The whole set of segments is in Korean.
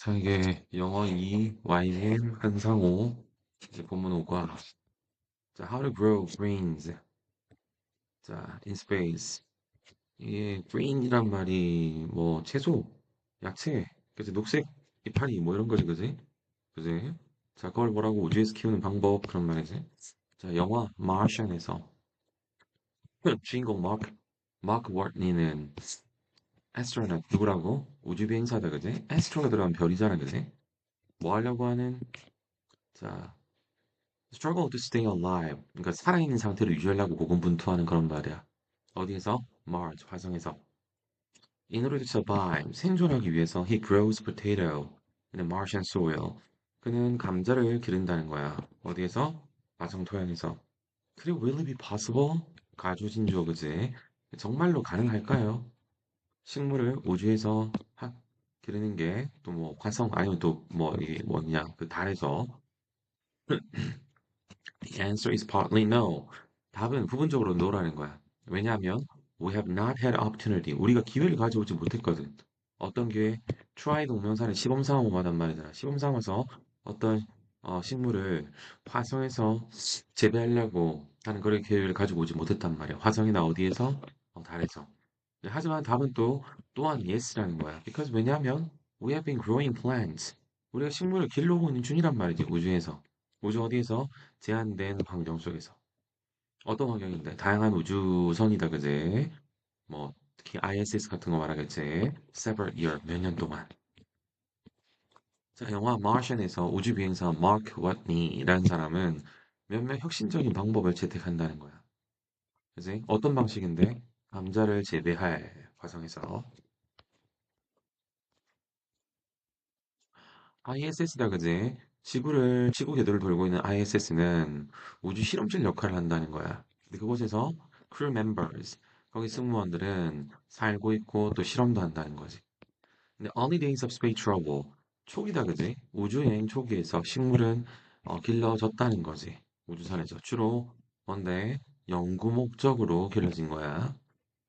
자, 이게 영어 2, YM, 한상호, 이제 본문 5과, 자, how to grow greens, 자, in space. 이게 green이란 말이 뭐 채소, 야채, 그치, 녹색, 이파리 뭐 이런 거지, 그지? 그지? 자, 그걸 뭐라고 우주에서 키우는 방법 그런 말이지. 자, 영화 마르션에서 주인공 마크 워트니는 애스트로넛 누구라고? 우주 비행사다, 그지? 애스트로가 들어간 별이잖아, 그지? 뭐 하려고 하는? 자, struggle to stay alive. 그러니까 살아있는 상태를 유지하려고 고군분투하는 그런 말이야. 어디에서? Mars, 화성에서. In order to survive, 생존하기 위해서 he grows potato in a Martian soil. 그는 감자를 기른다는 거야. 어디에서? 화성 토양에서. 그리고 will it be possible? 가주진주어 그지? 정말로 가능할까요? 식물을 우주에서 기르는 게 또 뭐 화성 아니면 또 뭐 이게 뭐냐 그 달에서 The answer is partly no. 답은 부분적으로 no라는 거야. 왜냐하면 we have not had opportunity. 우리가 기회를 가져오지 못했거든. 어떤 기회? try 동명사는 시범 상황 하단 말이잖아. 시범 상황에서 어떤 식물을 화성에서 재배하려고 하는 그런 기회를 가지고 오지 못했단 말이야. 화성이나 어디에서? 달에서. 하지만 답은 또한 yes라는 거야. Because 왜냐하면 we have been growing plants. 우리가 식물을 길러오고 있는 중이란 말이지. 우주에서. 우주 어디에서? 제한된 환경 속에서. 어떤 환경인데? 다양한 우주선이다, 그제? 뭐, 특히 ISS 같은 거 말하겠지? Several year, 몇 년 동안. 자, 영화 마션에서 우주 비행사 마크 워트니라는 사람은 몇몇 혁신적인 방법을 채택한다는 거야. 그지? 어떤 방식인데? 감자를 재배할 화성에서. ISS다, 그지? 지구 궤도를 돌고 있는 ISS는 우주 실험실 역할을 한다는 거야. 근데 그곳에서 crew members, 거기 승무원들은 살고 있고 또 실험도 한다는 거지. 근데 early days of space travel, 초기다, 그지? 우주여행 초기에서 식물은 길러졌다는 거지. 우주선에서. 주로 뭔데? 연구 목적으로 길러진 거야.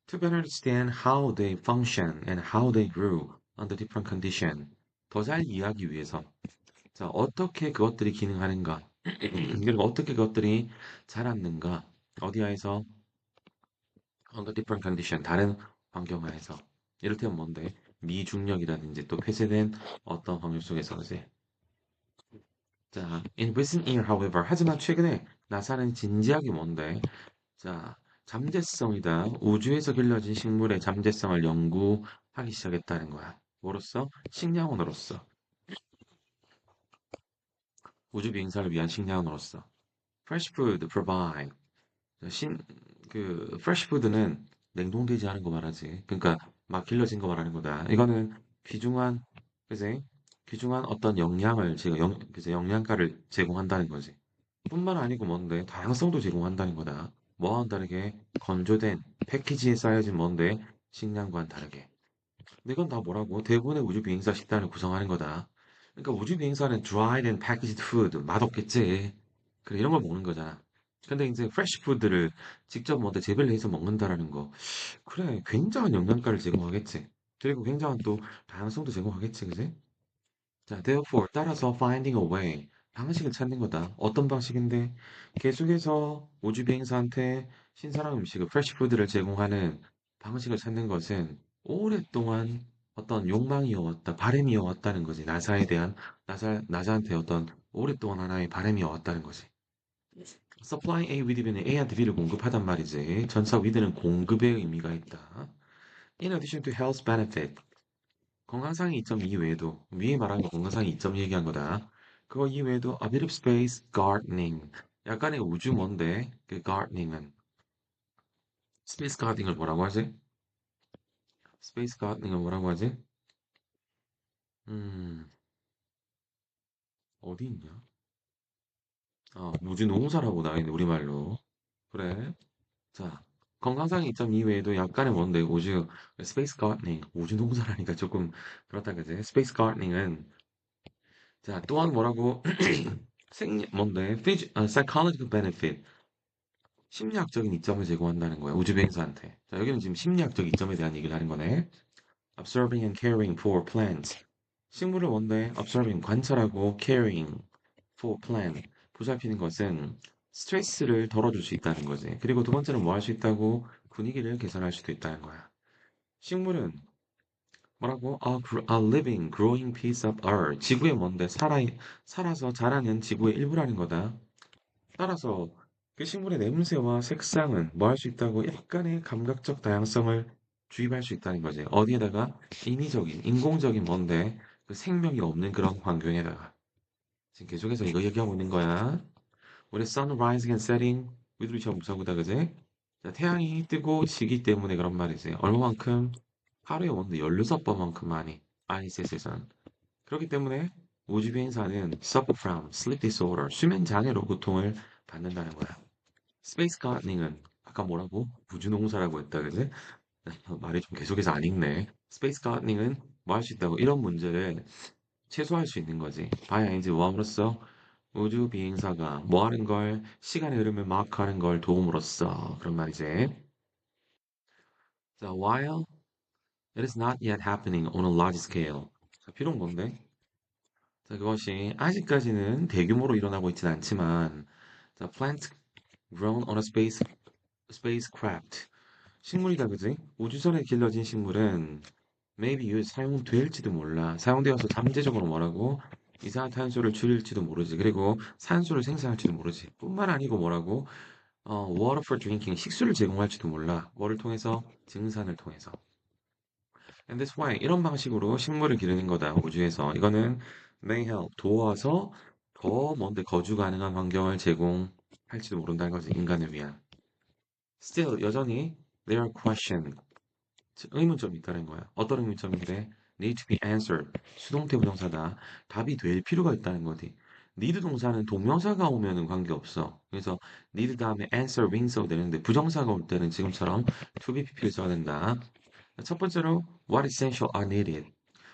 To better understand how they function and how they grew under different conditions. 더 잘 이해하기 위해서 자, 어떻게 그것들이 기능하는가? 그리고 어떻게 그것들이 자랐는가? 어디하에서? Under different condition, 다른 환경 하에서. 이를테면 뭔데? 미중력이라든지 또 폐쇄된 어떤 환경 속에서, 그지? 자, in recent year, however, 하지만 최근에 나사는 진지하게 뭔데? 자, 잠재성이다. 우주에서 길러진 식물의 잠재성을 연구하기 시작했다는 거야. 뭐로써? 식량원으로서. 우주 비행사를 위한 식량원으로서. Fresh food provide. 신, fresh food는 냉동되지 않은 거 말하지. 그러니까, 막 길러진 거 말하는 거다. 이거는 귀중한, 그지? 귀중한 어떤 영양을, 그지? 영양가를 제공한다는 거지. 뿐만 아니고 뭔데? 다양성도 제공한다는 거다. 뭐와는 다르게? 건조된 패키지에 쌓여진 뭔데? 식량과는 다르게. 근데 이건 다 뭐라고? 대부분의 우주 비행사 식단을 구성하는 거다. 그러니까 우주 비행사는 dried and packaged food 맛없겠지. 그래 이런 걸 먹는 거잖아. 근데 이제 프레시 푸드를 직접 뭔가 재배를 해서 먹는다라는 거. 그래 굉장한 영양가를 제공하겠지. 그리고 굉장한 또 다양성도 제공하겠지, 그지? 자, therefore 따라서 finding a way 방식을 찾는 거다. 어떤 방식인데? 계속해서 우주 비행사한테 신선한 음식을 프레시 푸드를 제공하는 방식을 찾는 것은 오랫동안 어떤 욕망이어왔다, 바람이어왔다는 거지. 나사한테 어떤 오랫동안 하나의 바람이어왔다는 거지. supply A with B는 A한테 B를 공급하단 말이지. 전사 with는 공급의 의미가 있다. In addition to health benefit, 건강상의 이점 이외에도 위에 말한 거 건강상의 이점 얘기한 거다. 그거 이외에도 a bit of space gardening. 약간의 우주 뭔데? 그 gardening은 space gardening을 뭐라고 하지? space gardening을 뭐라고 하지? 음, 어디 있냐? 우주 농사라고 나와 있네 우리말로. 그래. 자, 건강상의 이점 이외에도 약간의 뭔데 우주 스페이스 가드닝 우주 농사라니까 조금 그렇다 그지? 스페이스 가드닝은 자 또한 뭐라고 생 뭔데 psychological benefit 심리학적인 이점을 제공한다는 거야 우주 비행사한테. 자 여기는 지금 심리학적 이점에 대한 얘기를 하는 거네. Observing and caring for plants 식물을 뭔데 observing 관찰하고 caring for plan 보살피는 것은 스트레스를 덜어줄 수 있다는 거지. 그리고 두 번째는 뭐 할 수 있다고 분위기를 개선할 수도 있다는 거야. 식물은 뭐라고? A living, growing piece of earth. 지구의 뭔데 살아서 자라는 지구의 일부라는 거다. 따라서 그 식물의 냄새와 색상은 뭐 할 수 있다고 약간의 감각적 다양성을 주입할 수 있다는 거지. 어디에다가 인위적인, 인공적인 뭔데 그 생명이 없는 그런 환경에다가. 지금 계속해서 이거 얘기하고 있는 거야. 우리 sunrising and setting 위드로 시험 무사고다 그지? 자, 태양이 뜨고 지기 때문에 그런 말이지. 얼마만큼? 하루에 온도 16번만큼 많이 ISS에서는. 그렇기 때문에 우주 비행사는 suffer from sleep disorder 수면 장애로 고통을 받는다는 거야. 스페이스 가닝은 아까 뭐라고? 우주농사라고 했다 그지? 말이 좀 계속해서 안 읽네. 스페이스 가닝은 뭐 할 수 있다고 이런 문제를 최소화할 수 있는 거지. 봐야 이제 뭐함으로써 우주 비행사가 뭐 하는 걸 시간의 흐름을 마크하는 걸 도움으로써 그런 말이지. 자, while it is not yet happening on a large scale. 자, 비록 뭔데? 자, 그것이 아직까지는 대규모로 일어나고 있지는 않지만, 자, plant grown on a spacecraft. 식물이다, 그지? 우주선에 길러진 식물은 maybe used 사용될지도 몰라. 사용되어서 잠재적으로 뭐라고? 이산화탄소를 줄일지도 모르지. 그리고 산소를 생산할지도 모르지. 뿐만 아니고 뭐라고? water for drinking, 식수를 제공할지도 몰라. 뭐를 통해서? 증산을 통해서. And that's why 이런 방식으로 식물을 기르는 거다. 우주에서. 이거는 may help 도와서 더 먼데 거주 가능한 환경을 제공할지도 모른다는 거지. 인간을 위한. Still 여전히 there are questions. 의문점이 있다는 거야. 어떤 의문점인데? Need to be answered. 수동태 부정사다. 답이 될 필요가 있다는 거지. need 동사는 동명사가 오면은 관계없어. 그래서 need 다음에 answer ring 써도 되는데 부정사가 올 때는 지금처럼 to be pp를 써야 된다. 첫 번째로 what essential are needed.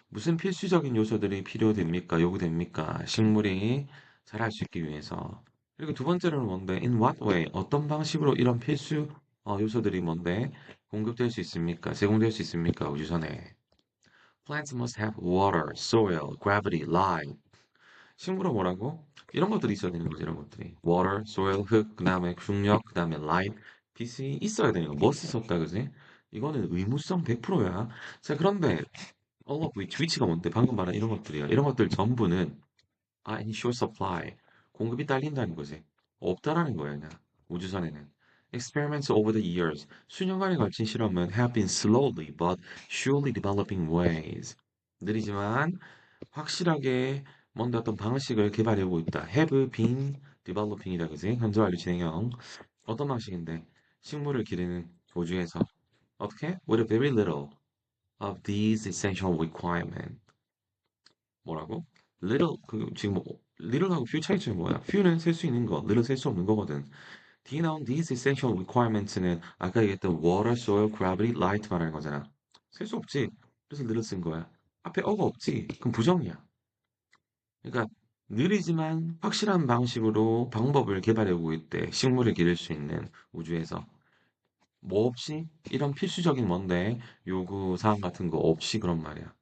무슨 필수적인 요소들이 필요됩니까? 요구됩니까? 식물이 자랄 수 있기 위해서. 그리고 두 번째로는 뭔데? In what way? 어떤 방식으로 이런 필수 요소들이 뭔데? 공급될 수 있습니까? 제공될 수 있습니까? 우주선에. Plants must have water, soil, gravity, light. 식물은 뭐라고? 이런 것들이 있어야 되는 거지, 이런 것들이. water, soil, 흙, 그 다음에 중력, 그 다음에 light, 빛이 있어야 되는 거. must 썼다, 그지? 이거는 의무성 100%야. 자, 그런데 위치가 뭔데? 방금 말한 이런 것들이야. 이런 것들 전부는 in short supply. 공급이 딸린다는 거지. 없다라는 거야, 그냥. 우주선에는. Experiments over the years. 수년간에 걸친 실험은 have been slowly but surely developing ways. 느리지만 확실하게 뭔가 어떤 방식을 개발해오고 있다. have been developing이다, 그지? 현재 완료 진행형. 어떤 방식인데? 식물을 기르는 우주에서. 어떻게? With a very little of these essential requirements. 뭐라고? little 지금 뭐 little하고 few 차이점이 뭐야? few는 셀 수 있는 거, little 셀 수 없는 거거든. 뒤에 나온 these essential requirements는 아까 얘기했던 water, soil, gravity, light 말하는 거잖아. 셀 수 없지. 그래서 little 쓴 거야. 앞에 어가 없지. 그럼 부정이야. 그러니까 느리지만 확실한 방식으로 방법을 개발해오고 있대. 식물을 기를 수 있는 우주에서. 뭐 없이? 이런 필수적인 뭔데 요구 사항 같은 거 없이 그런 말이야.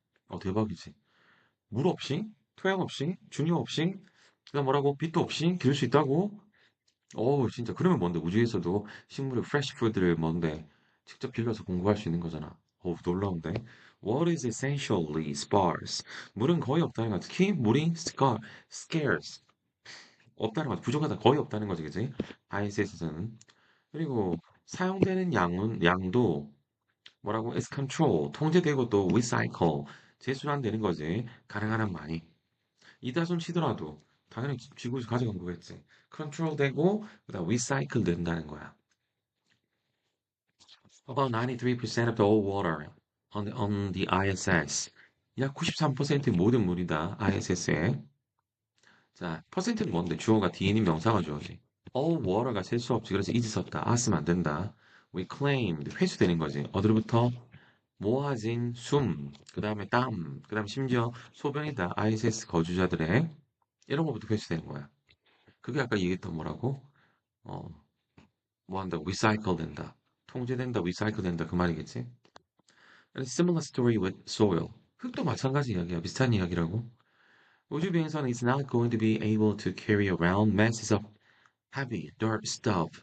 대박이지. 물 없이, 토양 없이, 중력 없이, 그다음 뭐라고 빛도 없이 기를 수 있다고? 진짜 그러면 뭔데 우주에서도 식물의 프레시 푸드를 뭔데 직접 길러서 공부할 수 있는 거잖아. 놀라운데. What is essentially sparse? 물은 거의 없다는 거. 특히 물이 scarce 없다는 거. 부족하다 거의 없다는 거지, 그지? ISS에서는. 그리고 사용되는 양도 뭐라고? is control 통제되고 또 recycle 재순환되는 거지. 가능한 한 많이. 이다손 치더라도 당연히 지구에서 가져간 거겠지. 컨트롤 되고 그다음 리사이클 된다는 거야. About 93% of the all water on the ISS. 약 93%의 모든 물이다. ISS에. 자, 퍼센트는 뭔데? 주어가 D인 명사가 주어지. All water가 셀 수 없지. 그래서 is 썼다. 쓰면 안 된다. reclaimed 회수되는 거지. 어디로부터? 모아진 숨, 그 다음에 땀, 그 다음 심지어 소변이다. ISS 거주자들의 이런 거부터 회수되는 거야. 그게 아까 얘기했던 뭐라고? 어, 뭐 한다? recycle 된다. 통제된다, recycle 된다. 그 말이겠지? And similar story with soil. 흙도 마찬가지 이야기야. 비슷한 이야기라고. 우주 비행선은 is not going to be able to carry around masses of heavy dirt stuff.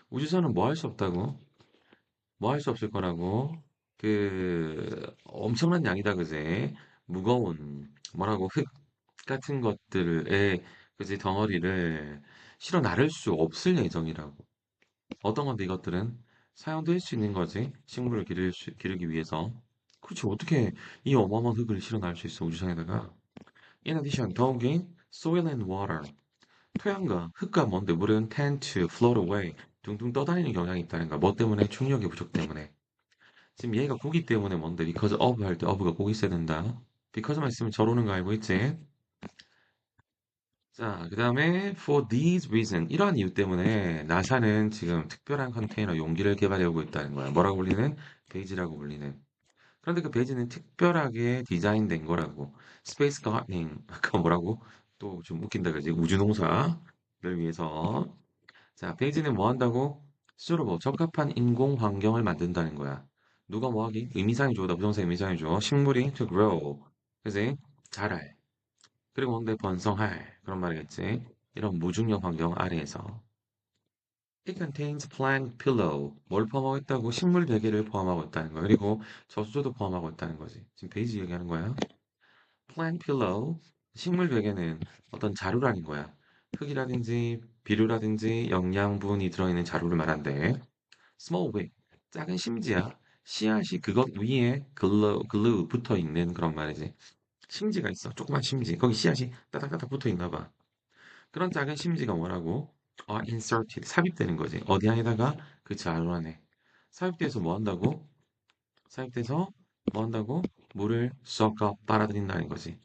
우주선은 뭐 할 수 없다고? 뭐 할 수 없을 거라고? 엄청난 양이다, 그제? 무거운, 뭐라고, 흙 같은 것들의, 그지, 덩어리를 실어 나를 수 없을 예정이라고. 어떤 건데 이것들은? 사용될 수 있는 거지. 식물을 기르기 위해서. 그렇지, 어떻게 이 어마어마한 흙을 실어 나를 수 있어, 우주선에다가. In addition, 더욱이, soil and water. 토양과 흙과 뭔데 물은 tend to float away. 둥둥 떠다니는 경향이 있다는 거야. 뭐 때문에? 중력의 부족 때문에. 지금 얘가 고기 때문에 뭔데? because of 할 때 of가 꼭 있어야 된다. because만 있으면 저러는 거 알고 있지? 자, 그 다음에 for these reason 이러한 이유 때문에 나사는 지금 특별한 컨테이너 용기를 개발해오고 있다는 거야. 뭐라고 불리는? 베이지라고 불리는. 그런데 그 베이지는 특별하게 디자인된 거라고. 스페이스 가닝 아까 뭐라고? 또 좀 웃긴다 그러지? 우주농사를 위해서. 자, 베이지는 뭐 한다고? suitable 적합한 인공 환경을 만든다는 거야. 누가 뭐 하기? 의미상이 죠 부정사 의미상이 죠 식물이 to grow. 그지? 자랄. 그리고 뭔데 번성할 그런 말이겠지. 이런 무중력 환경 아래에서 it contains plant pillow 뭘 포함하고 있다고 식물 베개를 포함하고 있다는 거야. 그리고 저수조도 포함하고 있다는 거지. 지금 베이지 얘기하는 거야. plant pillow 식물 베개는 어떤 자루라는 거야. 흙이라든지 비료라든지 영양분이 들어있는 자루를 말한대. small wick 작은 심지야. 씨앗이 그것 위에 글루 붙어 있는 그런 말이지. 심지가 있어. 조그만 심지. 거기 씨앗이 따닥따닥 붙어 있나 봐. 그런 작은 심지가 뭐라고? inserted. 삽입되는 거지. 어디 안에다가? 그 자루 안에. 삽입돼서 뭐 한다고? 삽입돼서 뭐 한다고? 물을 썩어 빨아들인다는 거지.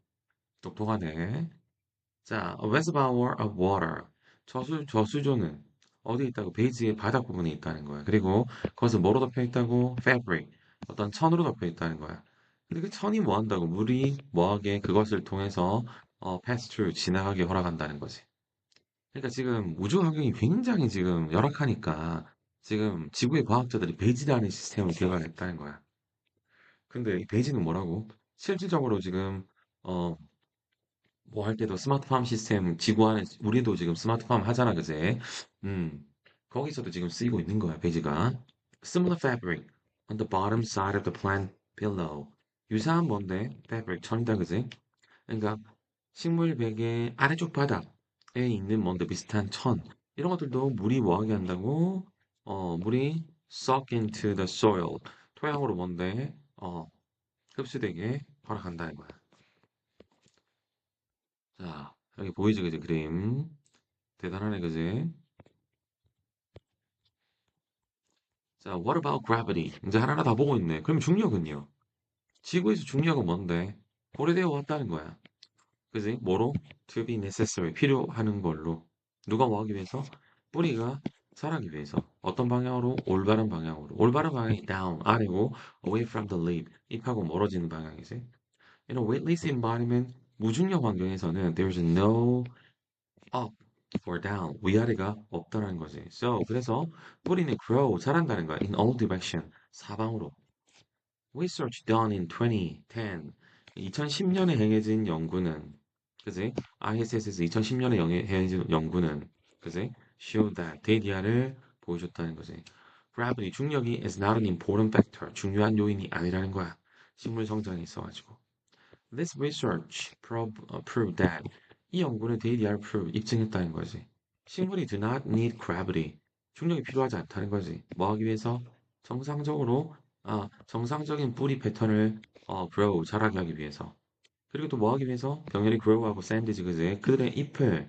똑똑하네. 자, a reservoir of water. 저수조는 어디 있다고? 베이지의 바닥 부분에 있다는 거야. 그리고 그것은 뭐로 덮여 있다고? fabric. 어떤 천으로 덮여 있다는 거야. 근데 그 천이 뭐 한다고? 물이 뭐하게 그것을 통해서 pass through, 지나가게 허락한다는 거지. 그러니까 지금 우주 환경이 굉장히 지금 열악하니까 지금 지구의 과학자들이 베이지라는 시스템을 개발했다는 거야. 근데 이 베이지는 뭐라고? 실질적으로 지금 어, 뭐 할 때도 스마트팜 시스템 지구 안에 우리도 지금 스마트팜 하잖아, 그제? 음, 거기서도 지금 쓰이고 있는 거야, 베이지가. Similar fabric on the bottom side of the plant below. 유사한 뭔데? fabric, 천이다, 그지? 그러니까 식물 베개 아래쪽 바닥에 있는 뭔데 비슷한 천. 이런 것들도 물이 뭐하게 한다고? 물이 soak into the soil. 토양으로 뭔데? 흡수되게 허락한다는 거야. 자, 여기 보이지, 그지, 그림. 대단하네, 그지? 자, what about gravity? 이제 하나하나 다 보고 있네. 그럼 중력은요? 지구에서 중력은 뭔데? 고려되어 왔다는 거야. 그지? 뭐로? To be necessary. 필요하는 걸로. 누가 뭐 하기 위해서? 뿌리가 자라기 위해서. 어떤 방향으로? 올바른 방향으로. 올바른 방향이 down, 아래고, away from the leaf. 잎하고 멀어지는 방향이지. In a weightless environment, 무중력 환경에서는 there's no up or down. 위아래가 없다는 거지. So, 그래서 뿌리는 grow, 자란다는 거야. In all direction. 사방으로. Research done in 2010. 2010년에 행해진 연구는, 그지? ISS에서 2010년에 행해진 연구는, 그지? Showed that 데이터를 보여줬다는 거지. Gravity, 중력이 is not an important factor. 중요한 요인이 아니라는 거야. 식물 성장에 있어가지고. This research proved that 이 연구는 데이터를 prove, 입증했다는 거지. 식물이 do not need gravity. 중력이 필요하지 않다는 거지. 뭐 하기 위해서? 정상적으로 정상적인 뿌리 패턴을 grow, 자라게 하기 위해서. 그리고 또 뭐 하기 위해서? 병렬이 grow하고 sand지 그제 그들의 잎을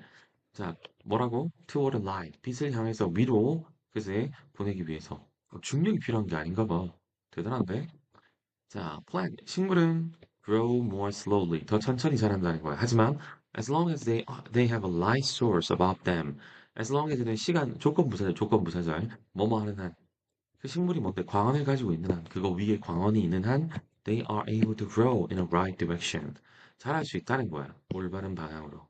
자 뭐라고? toward light, 빛을 향해서 위로 그제 보내기 위해서. 중력이 필요한 게 아닌가 봐. 대단한데? 자, plant, 식물은 grow more slowly, 더 천천히 자란다는 거야. 하지만 as long as they have a light source above them, as long as는 시간, 조건부사절, 뭐뭐 하는 한, 그 식물이 뭔데 광원을 가지고 있는 한, 그거 위에 광원이 있는 한, they are able to grow in a right direction. 자랄 수 있다는 거야. 올바른 방향으로.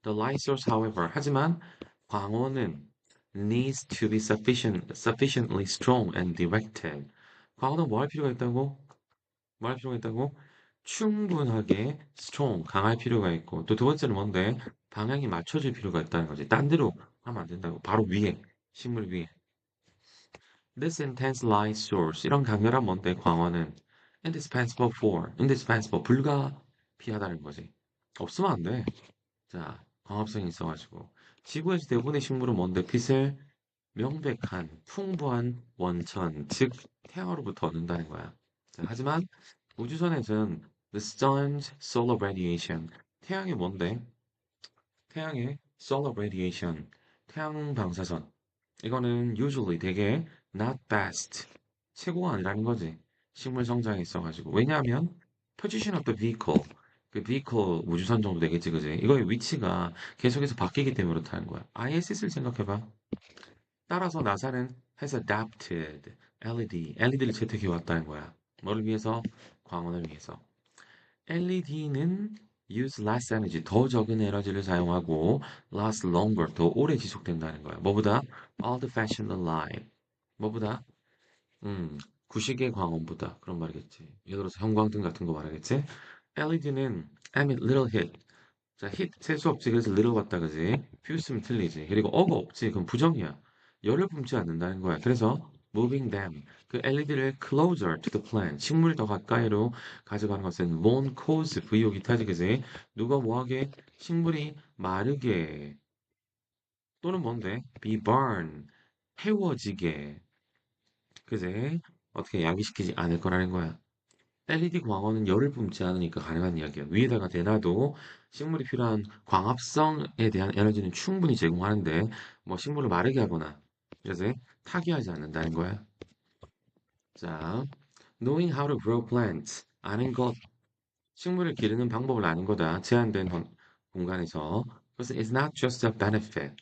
The light source, however, 하지만 광원은 needs to be sufficiently strong and directed. 광원은 뭐 할 필요가 있다고? 뭐 할 필요가 있다고? 충분하게 strong, 강할 필요가 있고 또 두 번째는 뭔데? 방향이 맞춰질 필요가 있다는 거지. 딴 데로 하면 안 된다고. 바로 위에, 식물 위에. This intense light source, 이런 강렬한 뭔데? 광원은 indispensable, 불가피하다는 거지. 없으면 안 돼. 자, 광합성이 있어가지고. 지구에서 대부분의 식물은 뭔데? 빛을 명백한, 풍부한 원천, 즉 태양으로부터 얻는다는 거야. 자, 하지만 우주선에서는 the sun's solar radiation, 태양의 뭔데? 태양의 solar radiation, 태양 방사선. 이거는 usually 되게 not best, 최고가 아니라는 거지. 식물 성장에 있어가지고. 왜냐하면 position of the vehicle, 그 vehicle 우주선 정도 되겠지, 그지? 이거의 위치가 계속해서 바뀌기 때문에 그렇다는 거야. ISS를 생각해봐. 따라서 나사는 has adapted LED를 채택해 왔다는 거야. 뭐를 위해서? 광원을 위해서. LED는 use less energy, 더 적은 에너지를 사용하고 last longer, 더 오래 지속된다는 거야. 뭐보다? old-fashioned light. 뭐보다? 구식의 광원보다. 그런 말이겠지. 예를 들어서 형광등 같은 거 말하겠지? LED는 emit little heat. 자, hit 세수 없지. 그래서 little 같다, 그지? few스면 틀리지. 그리고 어가 없지. 그럼 부정이야. 열을 뿜지 않는다는 거야. 그래서 moving them, 그 LED를 closer to the plant, 식물 더 가까이로 가져가는 것은 won't cause 부유기 타지, 그지? 누가 뭐하게? 식물이 마르게 또는 뭔데? be burn, 태워지게, 그지? 어떻게 야기시키지 않을 거라는 거야. LED 광원은 열을 뿜지 않으니까 가능한 이야기야. 위에다가 대놔도 식물이 필요한 광합성에 대한 에너지는 충분히 제공하는데 뭐 식물을 마르게 하거나 그래서 타기하지 않는다는 거야. 자, knowing how to grow plants. 아는 것, 식물을 기르는 방법을 아는 거다. 제한된 공간에서. 그래서 it's not just a benefit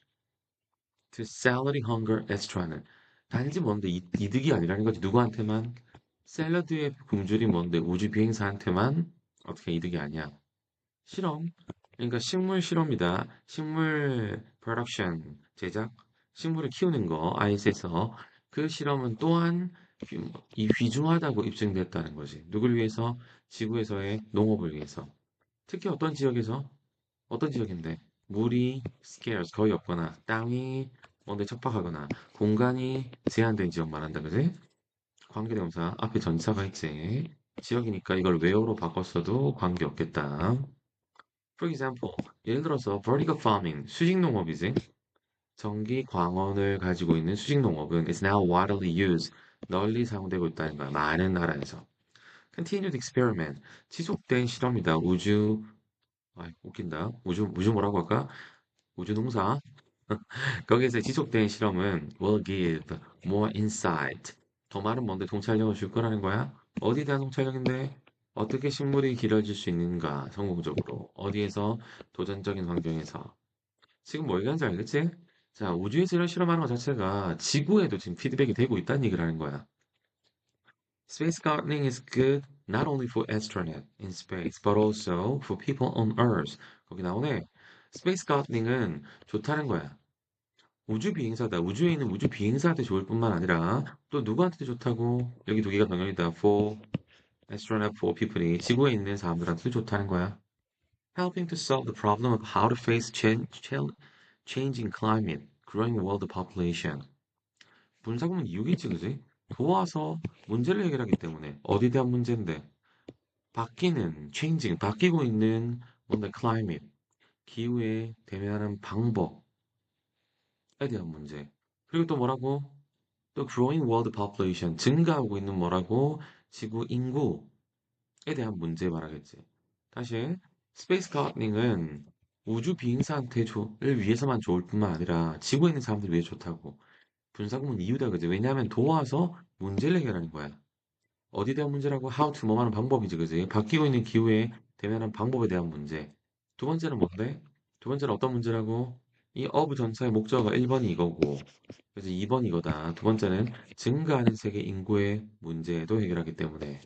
to salary hunger extra는 단지 뭔데 이득이 아니라는 거지. 누구한테만? 샐러드의 굶주린 뭔데 우주 비행사한테만 어떻게 이득이 아니야. 실험. 그러니까 식물 실험이다. 식물 프로덕션 제작. 식물을 키우는 거 IS에서 그 실험은 또한 이 귀중하다고 입증됐다는 거지. 누굴 위해서? 지구에서의 농업을 위해서. 특히 어떤 지역인데 물이 scarce 거의 없거나 땅이 뭔데 척박하거나 공간이 제한된 지역 말한다, 그지? 관계대명사 앞에 전치사가 있지. 지역이니까 이걸 where로 바꿨어도 관계없겠다. For example, 예를 들어서 vertical farming, 수직농업이지. 전기 광원을 가지고 있는 수직농업은 is now widely used, 널리 사용되고 있다는 거야. 많은 나라에서. Continued experiment, 지속된 실험이다. 웃긴다. 우주 뭐라고 할까? 우주 농사. 거기에서 지속된 실험은 will give more insight. 더 많은 뭔데 통찰력을 줄 거라는 거야? 어디에 대한 통찰력인데? 어떻게 식물이 길어질 수 있는가? 성공적으로. 어디에서? 도전적인 환경에서. 지금 뭐 얘기하는지 알겠지? 자, 우주에서 이런 실험하는 것 자체가 지구에도 지금 피드백이 되고 있다는 얘기를 하는 거야. Space gardening is good not only for astronauts in space, but also for people on Earth. 거기 나오네. Space gardening은 좋다는 거야. 우주 비행사다. 우주에 있는 우주 비행사한테 좋을 뿐만 아니라 또 누구한테도 좋다고? 여기 두 개가 병렬이다. For astronaut, for people이 지구에 있는 사람들한테도 좋다는 거야. Helping to solve the problem of how to face changing climate, growing world population. 분사구문 이유겠지, 그지? 도와서 문제를 해결하기 때문에 어디에 대한 문제인데 changing, 바뀌고 있는 뭔가 climate, 기후에 대면하는 방법에 대한 문제. 그리고 또 뭐라고? 또 growing world population, 증가하고 있는 뭐라고? 지구 인구에 대한 문제 말하겠지. 다시, 스페이스 가닝은 우주 비행사한테를 위해서만 좋을 뿐만 아니라 지구에 있는 사람들 위해 좋다고. 분사구문 이유다, 그지? 왜냐하면 도와서 문제를 해결하는 거야. 어디에 대한 문제라고? How to 뭐하는 방법이지, 그지? 바뀌고 있는 기후에 대면하는 방법에 대한 문제. 두 번째는 뭔데? 두 번째는 어떤 문제라고? 이 of 전차의 목적어가 1번이 이거고, 그래서 2번 이거다. 두 번째는 증가하는 세계 인구의 문제도 해결하기 때문에.